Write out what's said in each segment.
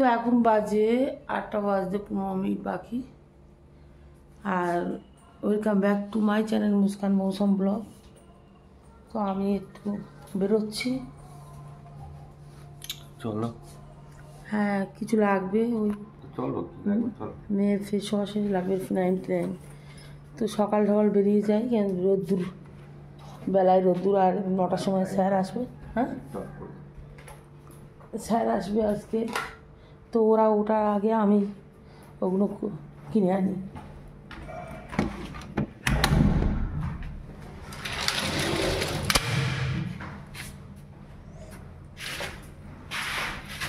তো এখন বাজে 8টা বাজতে 15 মিনিট বাকি। আর welcome back to my channel Muskan Mousum blog. তো আমি একটু বেরোচ্ছি। চলো। হ্যাঁ কিছু লাগবে, ওই চলো মেয়ের ফেস ওয়াশ লাগবে, ফিনাইল টিনাইল। তো সকাল সকাল বেরিয়ে যাই, কেন রোদ্দুর বেলায় রোদ্দুর। আর 9টার সময় স্যার আসবে। হ্যাঁ স্যার আসবে আজকে, তো ওরা ওঠার আগে আমি ওগুলো কিনে আনি।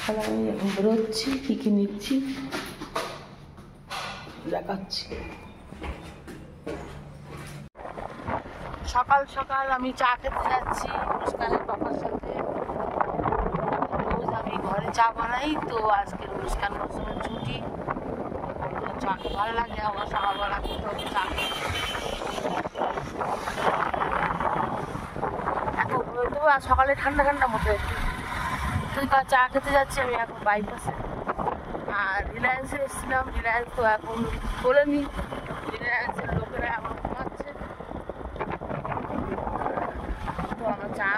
তাহলে আমি এখন বেরোচ্ছি, কী কী নিচ্ছি দেখাচ্ছি। সকাল সকাল আমি চা খেতে যাচ্ছি মুস্কানের পাপার সাথে। আমি ঘরে চা বানাই, তো আজকে মুস্কান মৌসুমের ছুটি, চা ভালো লাগে আমার সকালবেলা খেতে হবে চা। এখন তো সকালে ঠান্ডা ঠান্ডা মতো একটু, তো চা খেতে যাচ্ছি আমি এখন বাইপাসে। আর রিলায়েন্সে এসেছিলাম, রিলায়েন্স তো এখন খোলেনি, রিলায়েন্সের লোকেরা এখন ঘুমাচ্ছে। তো আমরা চা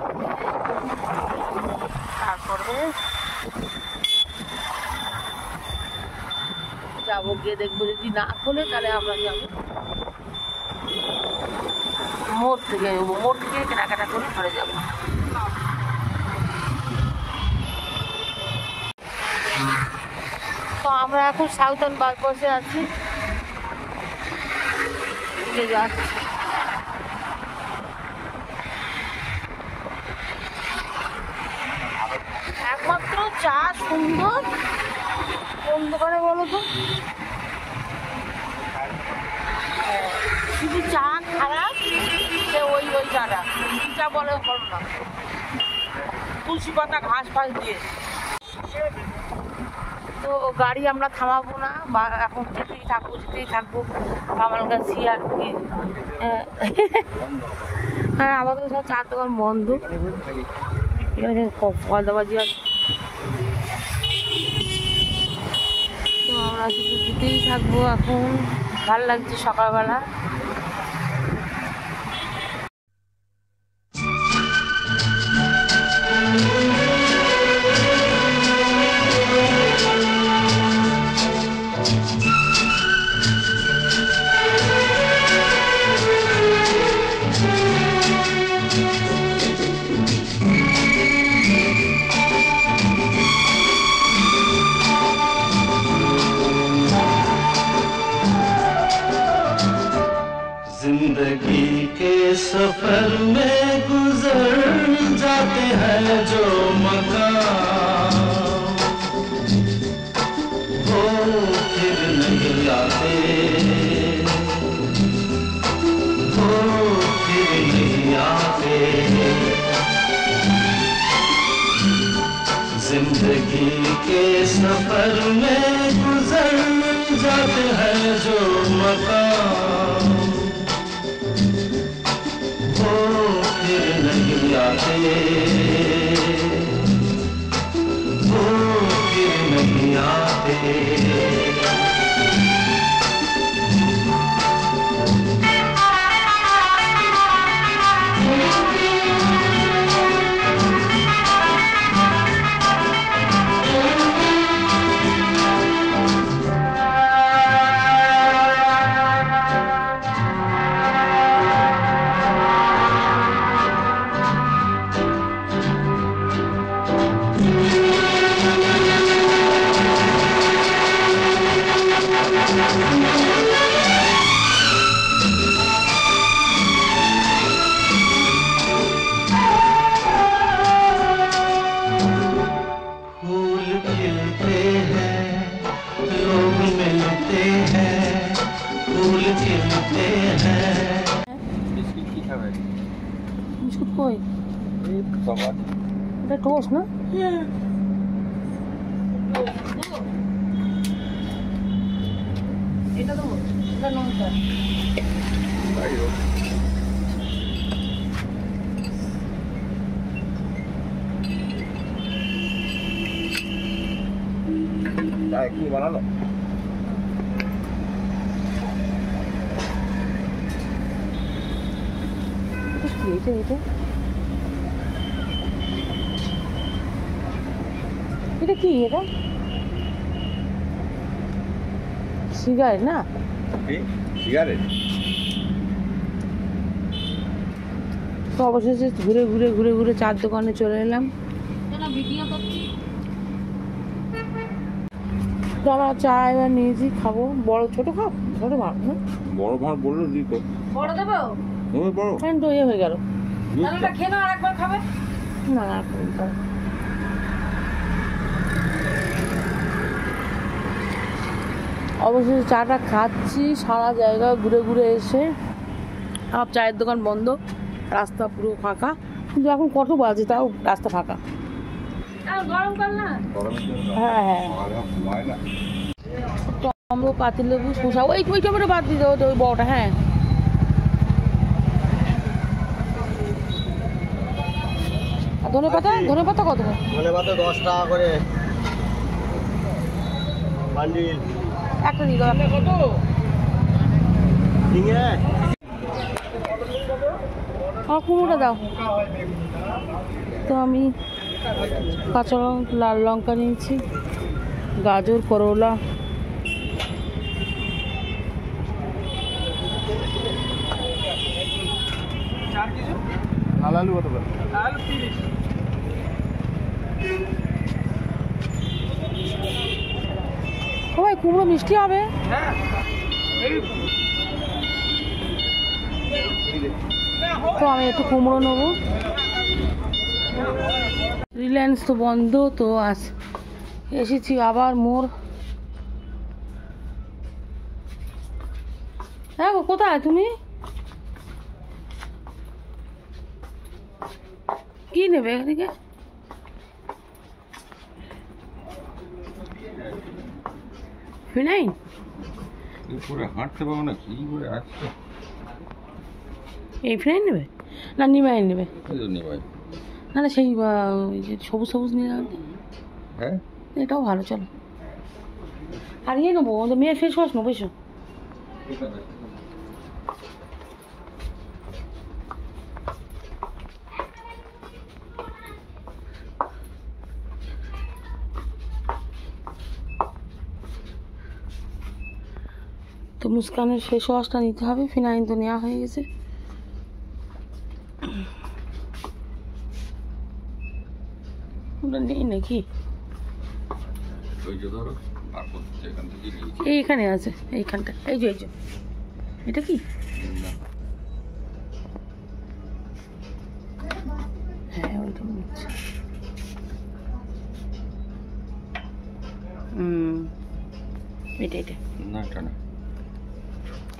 তারপরে যাবো, গিয়ে দেখবো যদি না খোলে তাহলে আমরা যাবো মোড় থেকে, মোড় থেকে কেনাকাটা করে ঘরে যাবো। তো আমরা এখন সাউথার্ন বাইপাসে আছি, যাচ্ছি। একমাত্র চা সুন্দর কোন দোকানে বলো তো? শুধু চা খারাপ, সে ওই চাটা কি চা বলে বলো না, তুলসী পাতা ঘাস ফাঁস দিয়ে। তো গাড়ি আমরা থামাবো না, বা এখন যেতেই থাকবো কামালগাছি আর কি। হ্যাঁ আমাদের সব চার দোকান বন্ধ, এখানে ফলদাবাজি আছে। তো আমরা শুধু যেতেই থাকবো এখন, ভাল লাগছে সকালবেলা। जिंदगी के सफर में गुजर जाते हैं जो मकाम, वो फिर नहीं आते, वो फिर नहीं आते। जिंदगी के सफर में गुजर जाते हैं जो मकाम, वो फिर नहीं आते, वो फिर नहीं आते। বিস্কুট কই? এটা টোস্ট না? এটা তো এটা নয়। কি বানালো? এটা কি? এটা সিগারেট না? সিগারেট? তো অবশেষে ঘুরে ঘুরে ঘুরে ঘুরে চার দোকানে চলে এলাম। তো আমরা চা এবার নিয়েছি, খাবো। বড় ছোট খাও? ছোট ভাব না? বড় ভাঁড় বললো দিত। বড় দেবো? বড় ফ্যান তো ইয়ে হয়ে গেল। খেয়ে নাও, আরেকবার খাবে? না না, অবশেষে চাটা খাচ্ছি সারা জায়গায় ঘুরে ঘুরে এসে। সব চায়ের দোকান বন্ধ, রাস্তা পুরো ফাঁকা। কিন্তু এখন কত বাজে তাও রাস্তা ফাঁকা। গরমকাল না? হ্যাঁ হ্যাঁ, টমেটো, পাতিলেবু, শসা, ওই টমেটো বাদ দিতে হতো, ওই বড়টা। হ্যাঁ, ধনে পাতা কত? ধনে পাতা 10 টাকা করে বান্ডিল। একটা দিয়ে দাও। কত? কুমড়োটা দাও। তো আমি কাঁচা লাল লঙ্কা নিয়েছি, গাজর, করলা, লাল আলু কত করে? আলু 30। ভাই কুমড়ো মিষ্টি হবে? হ্যাঁ, তো আমি একটু কুমড়ো নেবো। রিলায়েন্স তো বন্ধ, তো এসেছি আবার মোর। হ্যাঁ, কোথায় তুমি? কি নেবে এদিকে? ফিনাইল পুরো হাঁটতে পাবো না, কি করে আসছে? এই ফিনাইল নেবে না নিমাইল নেবে? নিমাই। না না, সেই ওই যে সবুজ সবুজ নিয়ে হ্যাঁ, এটাও ভালো, চলো। আর ইয়ে নেবো, আমাদের মেয়ের ফেস ওয়াশ নেবো। এসো। তো মুস্কানের ফেস ওয়াশটা নিতে হবে, ফিনাইল তো নেওয়া হয়ে গেছে। ওটা নেই নাকি? এইখানে আছে, এইখানটা, এই যে এটা কি? হ্যাঁ, ওইটা নিচ্ছে। এটা না, এটা না।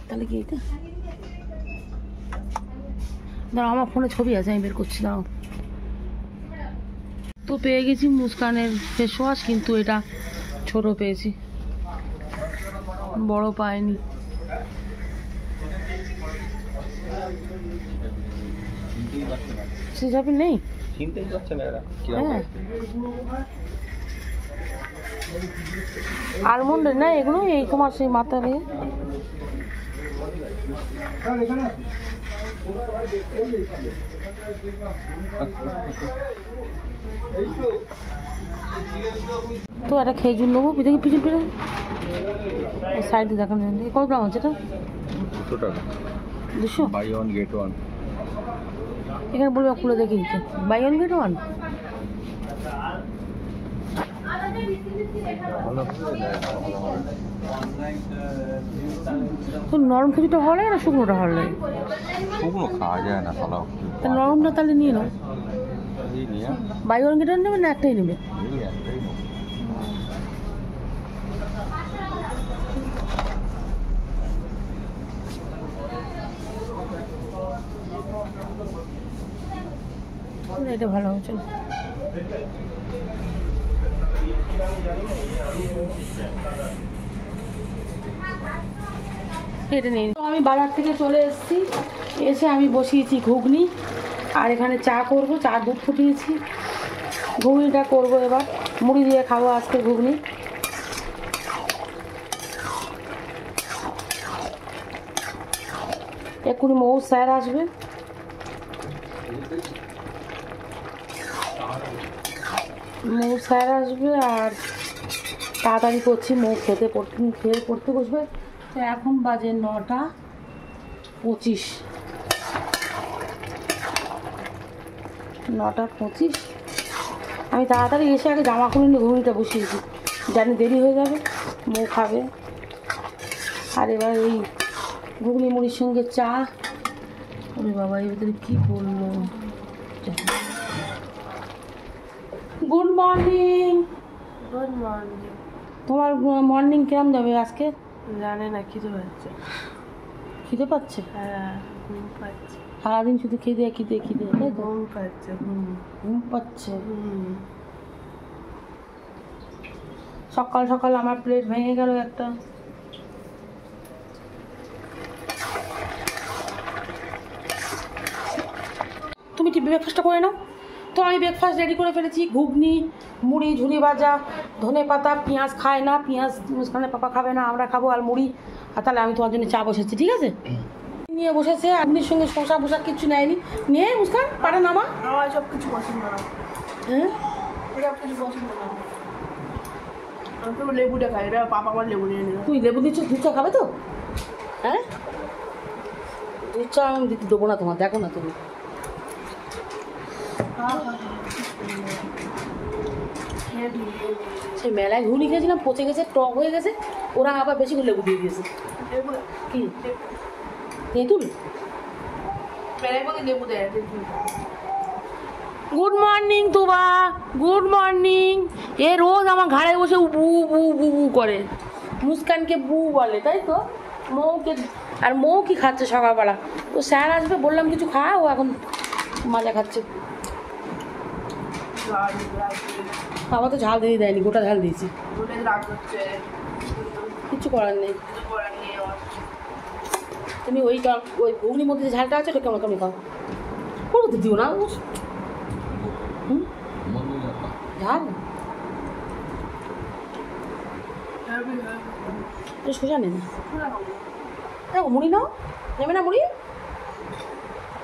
তাহলে কি এটা? দাঁড়াও, আমার ফোনে ছবি আছে, আমি বের করছি, দাঁড়াও। তো পেয়ে গেছি মুস্কানের ফেস ওয়াশ, কিন্তু এটা ছোট পেয়েছি, বড় পাইনি। সেসব নেই, চিনতেই পারছে না এরা। হ্যাঁ, আলমন্ডের না এগুলো? এই তোমার সেই মাথার তো একটা খেজুর নেবো। দেখি পিছন পিছন সাইডে দেখানো, কত গ্রাম আছে এটা? 200 টাকা। 200? Buy one get one. এখানে বলবে খুলে দেখি, বাই ওয়ান গেট ওয়ান। তো নরম খেজুরটা ভালো লাগে না শুকনোটা ভালো লাগে? শুকনো খাওয়া যায় না, তাহলে তা নরমটা তাহলে নিয়ে নাও। বাই ওয়ান গেট ওয়ান নেবে না একটাই নেবে? এটা ভালো হবে, চলো। এটা নেই। আমি বাজার থেকে চলে এসেছি, এসে আমি বসিয়েছি ঘুগনি, আর এখানে চা করব। চা দুধ ফুটিয়েছি, ঘুগনিটা করব এবার, মুড়ি দিয়ে খাবো আজকে ঘুগনি। এক্ষুনি মৌ স্যার আসবে। মৌ স্যার আসবে আর তাড়াতাড়ি করছি, মৌ খেয়ে পড়তে বসবে। তো এখন বাজে 9:25। 9:25। আমি তাড়াতাড়ি এসে আগে জামা খুলে নিয়ে ঘুগনিটা বসিয়েছি, জানি দেরি হয়ে যাবে, মৌ খাবে। আর এবার এই ঘুগনি মুড়ির সঙ্গে চা। ওরে বাবা, এর ভিতরে কী বললো। Good morning. Good morning. তোমার মর্নিং কেমন যাবে আজকে? জানে না খিদে পাচ্ছে। খিদে পাচ্ছে? হ্যাঁ, ঘুম পাচ্ছে। সারাদিন শুধু খিদে খিদে খিদে, তাই তো? ঘুম পাচ্ছে। ঘুম পাচ্ছে। সকাল সকাল আমার প্লেট ভেঙে গেল একটা। তুমি কি ব্রেকফাস্টটা করে নাও? তো আমি ব্রেকফাস্ট রেডি করে ফেলেছি। ঘুগনি, মুড়ি, ঝুরি ভাজা, ধনে পাতা। পেঁয়াজ খায় না, পেঁয়াজ মুস্কানের পাপা খাবে না, আমরা খাবো। আর মুড়ি। আর তাহলে আমি তোমার জন্য চা বসেছি, ঠিক আছে? নিয়ে বসেছে। আপনির সঙ্গে শসা ফসা কিছু নেয়নি। নিয়ে মুস্কান পারে নামা। আমার সব কিছু পছন্দ না। হ্যাঁ, সব কিছু পছন্দ না। আমি তো লেবুটা খাই, এটা পাপা আমার লেবু নিয়ে নিল। তুই লেবু দিচ্ছ, দুধ চা খাবে তো? হ্যাঁ, দুধ চা আমি দিতে দেবো না তোমার, দেখো না তুমি। সেই মেলায় ঘুগনি খেয়েছিলাম, পচে গেছে, টক হয়ে গেছে। ওরা আবার বেশি করে লেবু দিয়ে দিয়েছে। কি তেঁতুল? লেবু দেয়। গুড মর্নিং তুবা, গুড মর্নিং। এ রোজ আমার ঘাড়ে বসে বু বু বু বু করে। মুস্কানকে বু বলে, তাই তো? মৌকে, আর মৌ কি খাচ্ছে সকালবেলা? তো স্যার আসবে, বললাম কিছু খা, ও এখন মাজা খাচ্ছে। খাওয়া তো ঝাল দিয়ে দেয়নি, গোটা ঝাল দিয়েছি। কিছু করার নেই। তুমি ওই ঘুগনির মধ্যে যে ঝালটা আছে ওটা কেমন কেমন খাও, কোনো তো দিও না। ঝাল সোজা নেই। দেখো মুড়ি নাও, নেবে না মুড়ি?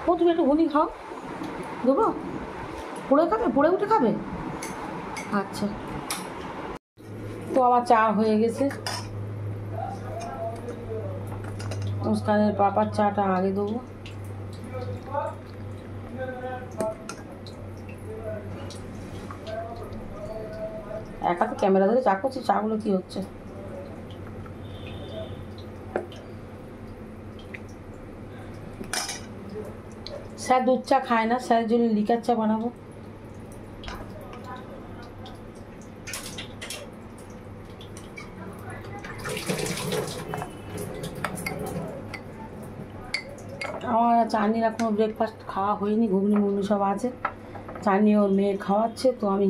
ও তুমি একটু ঘুগনি খাও, দেবো? পড়ে খাবে, পড়ে উঠে খাবে? আচ্ছা। তো আমার চা হয়ে গেছে। মুস্কানের পাপার চাটা আগে দেবো। এক হাতে ক্যামেরা ধরে চা করছি, চাগুলো কি হচ্ছে। স্যার দুধ চা খায় না, স্যারের জন্য লিকার চা বানাবো। আমার চাটনির এখনো ব্রেকফাস্ট খাওয়া হয়নি, ঘুগনি মুগনি সব আছে। চাটনি ওর মেয়ের খাওয়াচ্ছে, তো আমি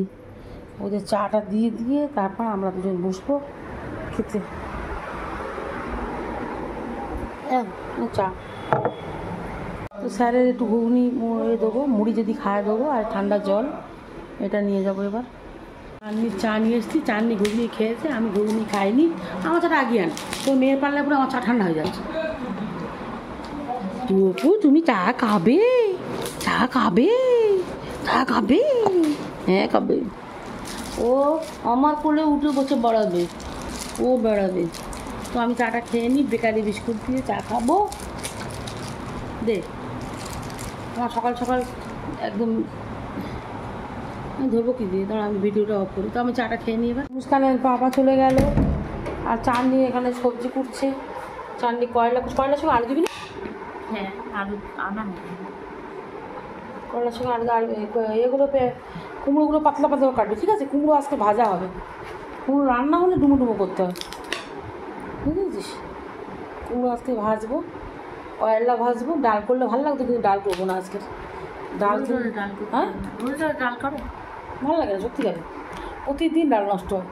ওদের চাটা দিয়ে দিয়ে তারপর আমরা দুজন বসবো খেতে। চা তো স্যারের একটু ঘুগনি দেবো, মুড়ি যদি খায় দেবো, আর ঠান্ডা জল এটা নিয়ে যাবো। এবার চাটনি চা নিয়ে এসেছি, চাটনি ঘুগনি খেয়েছে, আমি ঘুগনি খাইনি। আমার চাটা আগে আন, তো মেয়ের পারলে পরে আমার চা ঠান্ডা হয়ে যাচ্ছে। টুকু তুমি চা খাবে? চা খাবে? চা খাবে? হ্যাঁ খাবে। ও আমার কোলে উঠে বসে বেড়াবে, ও বেড়াবে। তো আমি চাটা খেয়ে নিই, বেকারি বিস্কুট দিয়ে চা খাবো। দে, আমার সকাল সকাল একদম আমি ধরবো কি দিয়ে, ধরো আমি ভিডিওটা অফ করি। তো আমি চাটা খেয়ে নিই। এবার মুস্কানের পাপা চলে গেল, আর চাটনি এখানে সবজি কুটছে। চাটনি কয়লার সঙ্গে আলু দিবি না? হ্যাঁ, আলু আনা কয়লার সঙ্গে আলু, আর এগুলো কুমড়োগুলো পাতলা পাতলা কাটবে, ঠিক আছে? কুমড়ো আজকে ভাজা হবে, কুমড়ো রান্না হলে ডুমো ডুমো করতে হবে, বুঝেছিস? কুমড়ো আজকে ভাজবো, কয়লা ভাজবো। ডাল করলে ভালো লাগতো, কিন্তু ডাল করবো না আজকে। ডাল হ্যাঁ ডাল করো, ভালো লাগে না সত্যি লাগে, প্রতিদিন ডাল নষ্ট হয়।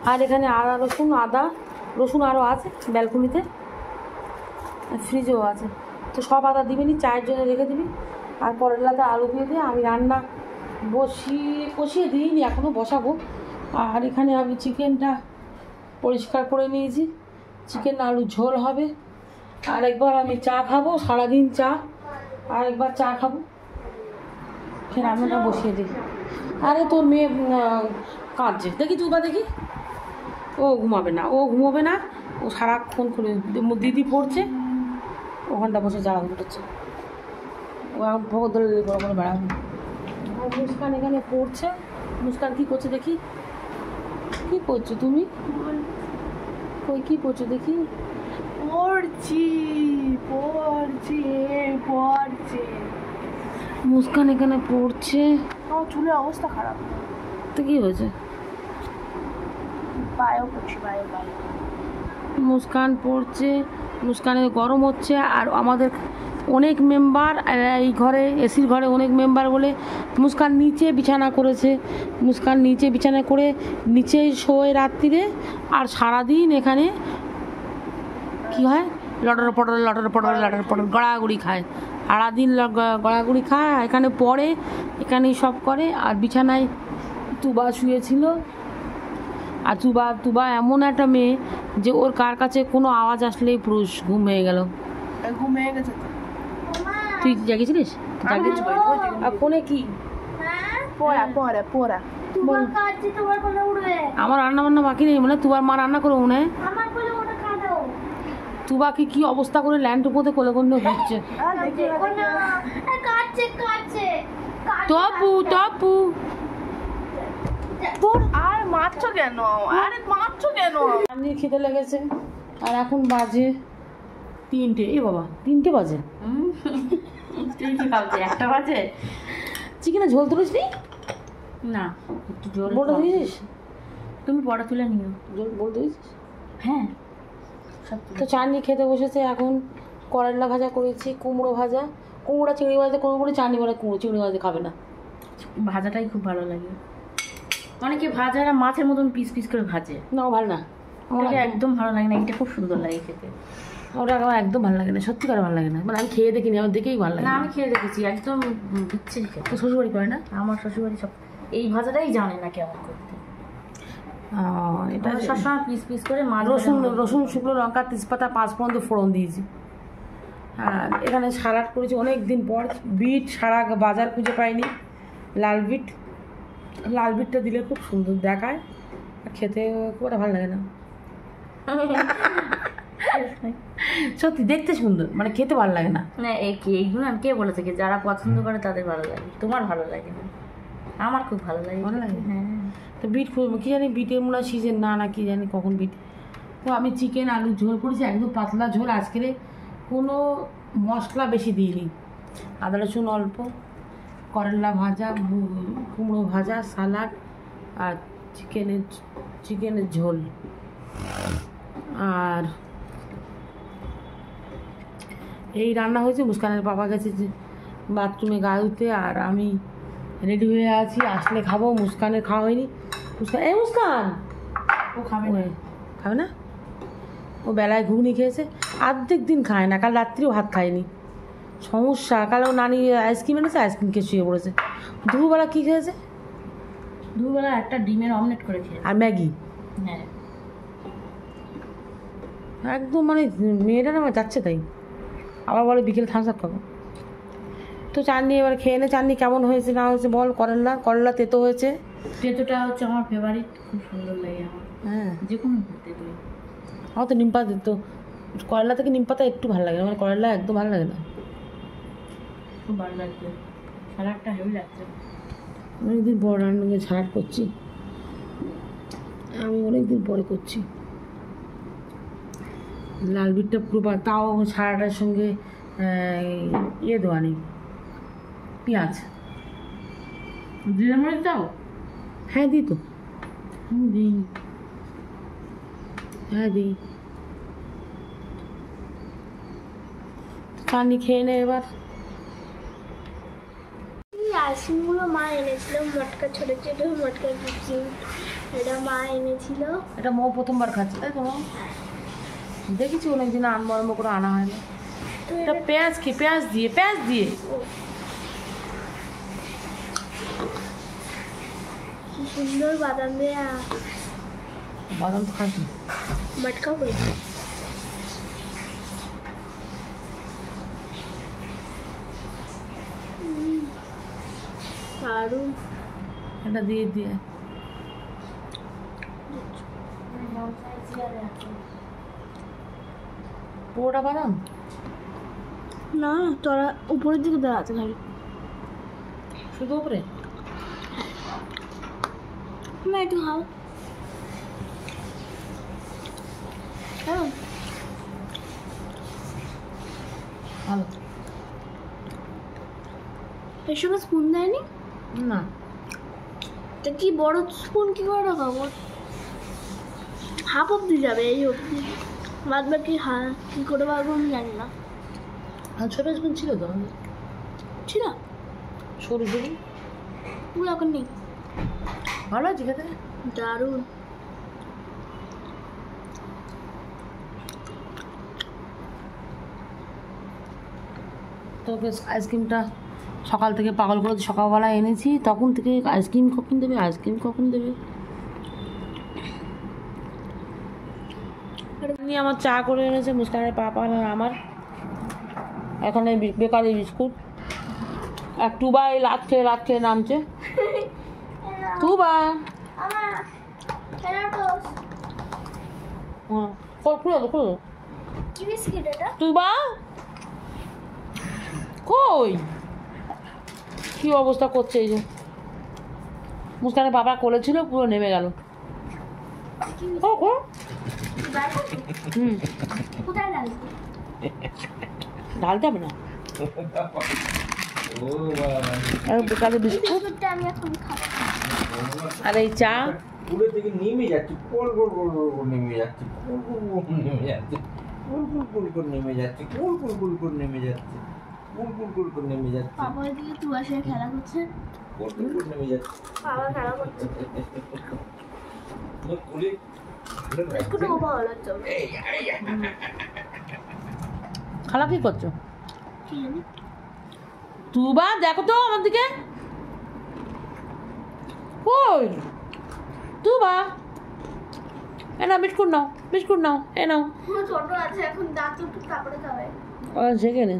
আর এখানে আদা রসুন আরও আছে ব্যালকনিতে, ফ্রিজেও আছে। তো সব আদা দিবি নি, চায়ের জন্য রেখে দিবি। আর পরের বেলাতে আলু দিয়ে দিয়ে আমি রান্না কষিয়ে দিইনি, এখনও বসাবো। আর এখানে আমি চিকেনটা পরিষ্কার করে নিয়েছি, চিকেন আলু ঝোল হবে। আরেকবার আমি চা খাবো, সারাদিন চা, আরেকবার চা খাবো। সে রান্নাটা বসিয়ে দিই। আরে তোর মেয়ে কাঁদছে, দেখি তুই বা দেখি। ও ঘুমাবে না, ও ঘুমাবে না, ও সারাক্ষণ করে দিদি পড়ছে, ওখানটা বসে জ্বালা করছে। ও এখন ভগত ধরে করে করে বেড়াবে। আর মুস্কান এখানে পড়ছে। মুস্কান কী করছে দেখি, কী করছো তুমি? কই কী করছো দেখি? পড়ছি পড়ছি পড়ছি। মুস্কান এখানে পড়ছে। আমার চুলের অবস্থা খারাপ। তো কী হয়েছে? পায়েও পড়ছি, পায়ে পায়ে। মুস্কান পড়ছে, মুস্কানের গরম হচ্ছে। আর আমাদের অনেক মেম্বার এই ঘরে, এসির ঘরে অনেক মেম্বার বলে মুস্কান নিচে বিছানা করেছে। মুস্কান নিচে বিছানা করে নিচেই শোয় রাত্রিরে। আর সারাদিন এখানে কী হয়, লটর পটর লটর পটর লটর পটর গড়াগড়ি খায়। সারাদিন গড়াগড়ি খায়, এখানে পড়ে, এখানেই সব করে। আর বিছানায় তুবা শুয়েছিল। আর তুবা এমন একটা মেয়ে যে ওর কার কাছে কোনো আওয়াজ আসলেই পুরুষ ঘুম হয়ে গেল। ঘুমিয়ে গেছে তো। তুই জাগিয়েছিলিস? আর ফোনে কি পড়া পড়া পড়া। আমার রান্না বান্না বাকি নেই, মানে তুবার মা রান্না করে মনে হয়। তুবাকে কি অবস্থা করে ল্যান্ড উপরে কোলে কোলে ঘুরছে। টপু টপু তোর আর মারছো কেন? আরে মারছো কেন? রান্নির খেতে লেগেছে। আর এখন বাজে 3টে। এ বাবা, 3টে বাজে? একটা বাজে। চিকেনে ঝোল তুলিস নি? না, একটু জোর বলটা দিয়েছিস? তুমি পড়া তুলে নিও। ঝোল বল দিয়েছিস? হ্যাঁ, তো চাটনি খেতে বসেছে। এখন করলা ভাজা করেছি, কুমড়ো ভাজা। কুমড়োটা চিংড়ি ভাজা করবো বলে চাটনি বলে কুমড়ো চিংড়ি ভাজা খাবে না। ভাজাটাই খুব ভালো লাগে। অনেকে ভাজারা মাছের মতন পিস পিস করে ভাজে, না ভালো না, ওটা একদম ভালো লাগে না। এটা খুব সুন্দর লাগে খেতে। ওটা আমার একদম ভালো লাগে না, সত্যিকার ভালো লাগে না। মানে আমি খেয়ে দেখিনি, আমার দেখেই ভালো লাগে না, না। আমি খেয়ে দেখেছি, একদম বিচ্ছিরি খেতে। তো শ্বশুরবাড়ি করে না? আমার শ্বশুরবাড়ি সব এই ভাজাটাই জানে না কেমন করতে। এটা সবসময় পিস পিস করে মাছ রসুন শুকনো লঙ্কা তেজপাতা 5 পর্যন্ত ফোড়ন দিয়েছি। আর এখানে সালাড করেছি অনেক দিন পর। বিট সারা বাজার খুঁজে পাইনি। লাল বিটটা দিলে খুব সুন্দর দেখায়, আর খেতে খুব একটা ভালো লাগে না। সত্যি দেখতে সুন্দর, মানে খেতে ভালো লাগে না। না, এইগুলো কে বলেছে কি যারা পছন্দ করে তাদের ভালো লাগে, তোমার ভালো লাগে না। আমার খুব ভালো লাগে। ভালো লাগে? হ্যাঁ। তো বিট কী জানি, বিটের মনে হয় সিজন না কি জানি কখন বিট। তো আমি চিকেন আলুর ঝোল করেছি, একদম পাতলা ঝোল আজকের। কোনো মশলা বেশি দিইনি, আদা রসুন অল্প, করলা ভাজা, কুমড়ো ভাজা, সালাড, আর চিকেনের ঝোল। আর এই রান্না হয়েছে। মুস্কানের বাবা গেছে বাথরুমে গা ধুতে, আর আমি রেডি হয়ে আছি, আসলে খাবো। মুস্কানের খাওয়া হয়নি। মুস্কান ও খাবে না। খাবে না? ও বেলায় ঘুগনি খেয়েছে, অর্ধেক দিন খায় না। কাল রাত্রিও ভাত খায়নি, সমস্যা। কাল ও নানি আইসক্রিম এনেছে, আইসক্রিম খেয়ে শুয়ে পড়েছে। দুপুরবেলা কী খেয়েছে? দুপুরবেলা একটা ডিমের অমলেট করে খেয়ে। আর ম্যাগি। হ্যাঁ, একদম মানে মেয়েটা না যাচ্ছে তাই। আবার বলে বিকেলে থামস আপ খাবো। তো চাটনি এবার খেয়ে নে। চাটনি কেমন হয়েছে না হয়েছে বল। করলা তেতো হয়েছে। তেঁতুটা হচ্ছে আমার ফেভারিট, খুব সুন্দর লাগে আমার। হ্যাঁ, যে কোনো তেঁতু। আমার তো নিম পাতা তো, করলা থেকে নিম পাতা একটু ভালো লাগে না, মানে করলা একদম ভালো লাগে না। খুব ভালো লাগছে, সালাডটা হেভি লাগছে। অনেকদিন পর রান্নাকে সালাড করছি, আমি অনেকদিন পরে করছি। লাল বিটটা পুরো, তাও সালাডের সঙ্গে দেওয়া নেই, পেঁয়াজ। জিরে মরিচ দাও? হ্যাঁ দিই তো, দিই। হ্যাঁ দিই। চাটনি খেয়ে নে এবার। আইসক্রিমগুলো মা এনেছিল, মটকা ছোটো ছোটো মটকা কুচি, এটা মা এনেছিল। এটা মো প্রথমবার খাচ্ছে তাই তো? দেখেছি অনেকদিন আনবো করে আনা হয় না। তো এটা পেঁয়াজ কি? পেঁয়াজ দিয়ে কি সুন্দর বাদাম দেয়া। বাদাম তো খাস না? মটকা করে দারুণ। এটা দিয়ে দিয়ে পুরোটা বাদাম না তোরা উপরের দিকে দাঁড়াতে খালি শুধু উপরে না একটু খাও। হ্যাঁ ভালো এর সঙ্গে স্পুন দেয়নি? না তা কি বড় স্পুন কি করে খাবো? হাফ অব্দি যাবে এই অব্দি, বাদ বাকি কি করে পারবো আমি জানি না। আর ছোটো স্পুন ছিল তো আমাদের ছিল সরু সরু ওগুলো এখন নেই। ভালো আছে খেতে দারুণ। তো বেশ আইসক্রিমটা সকাল থেকে পাগল করে সকালবেলা এনেছি, তখন থেকে আইসক্রিম কখন দেবে আইসক্রিম কখন দেবে। এমনি আমার চা করে এনেছে মুস্কানের পাপা আর আমার, এখানে বেকারি বিস্কুট। এক টুবা এই রাত খেয়ে নামছে। টুবা হ্যাঁ খুলো কি বিস্কিট এটা? টুবা কই কি অবস্থা করছে এই যে মুস্কানের বাবা কোলে ছিল পুরো নেমে গেল। হুম কোথায় ডালবো? ঢালতে হবে না ও বাবা, আর বেকারি বিস্কুট বিস্কুটটা আমি এখন খাবো। আর এই চা। পুরো থেকে নেমে যাচ্ছে, গোল গোল গোল গোল করে নেমে যাচ্ছে, গোল গোল গোল করে নেমে যাচ্ছে, গোল গোল গোল করে নেমে যাচ্ছে, গোল গোল গোল করে নেমে যাচ্ছে, গোল গোল গোল করে নেমে যাচ্ছে, বাবা এদিকে তুয়ার সাথে খেলা করছে। গোল গোল করে নেমে যাচ্ছে। বাবা খেলা করছে। তোমার কোলে বিস্কুট ও ভালো লাগছে। খালা কি করছো? কি জানি তুবা দেখো তো আমার দিকে কই তুবা এ নাও বিস্কুট নাও এ নাও। ছোট আছে এখন দাঁত একটু তারপরে খাবে। ও সেখানে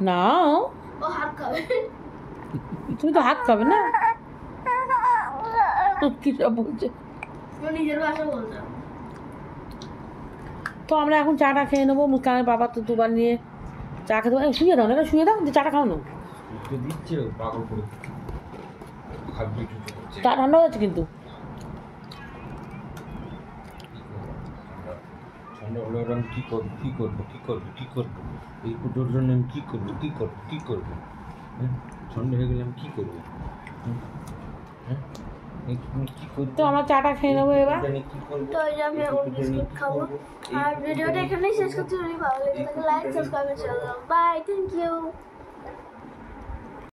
নাও, ও হাত খাবে। তুমি তো হাত খাবে না। কি সব বলছে। ও নিজের ভাষা বলছে। তো আমরা এখন চাটা খেয়ে নেবো। মুস্কানের বাবা তো দুবার নিয়ে চা খেতে পারে। শুয়ে দাও না, শুয়ে দাও, চাটা খাও না। তো দিচ্ছে পাগল করে খাবি কিছু করছে। চা ঠান্ডা হয়েছে কিন্তু। ঠান্ডা হলে ওরা আমি কী করবো এই কুটোর জন্য আমি কী করবো ঠান্ডা হয়ে গেলে আমি কী করবো কী করবো? তো আমরা চাটা খেয়ে নেবো এবার। কী করবো? তো এই যে আমি এখন বিস্কুট খাবো। আর ভিডিওটা এখানেই শেষ করছি। যদি ভালো লেগে থাকে like subscribe channel. Bye, thank you.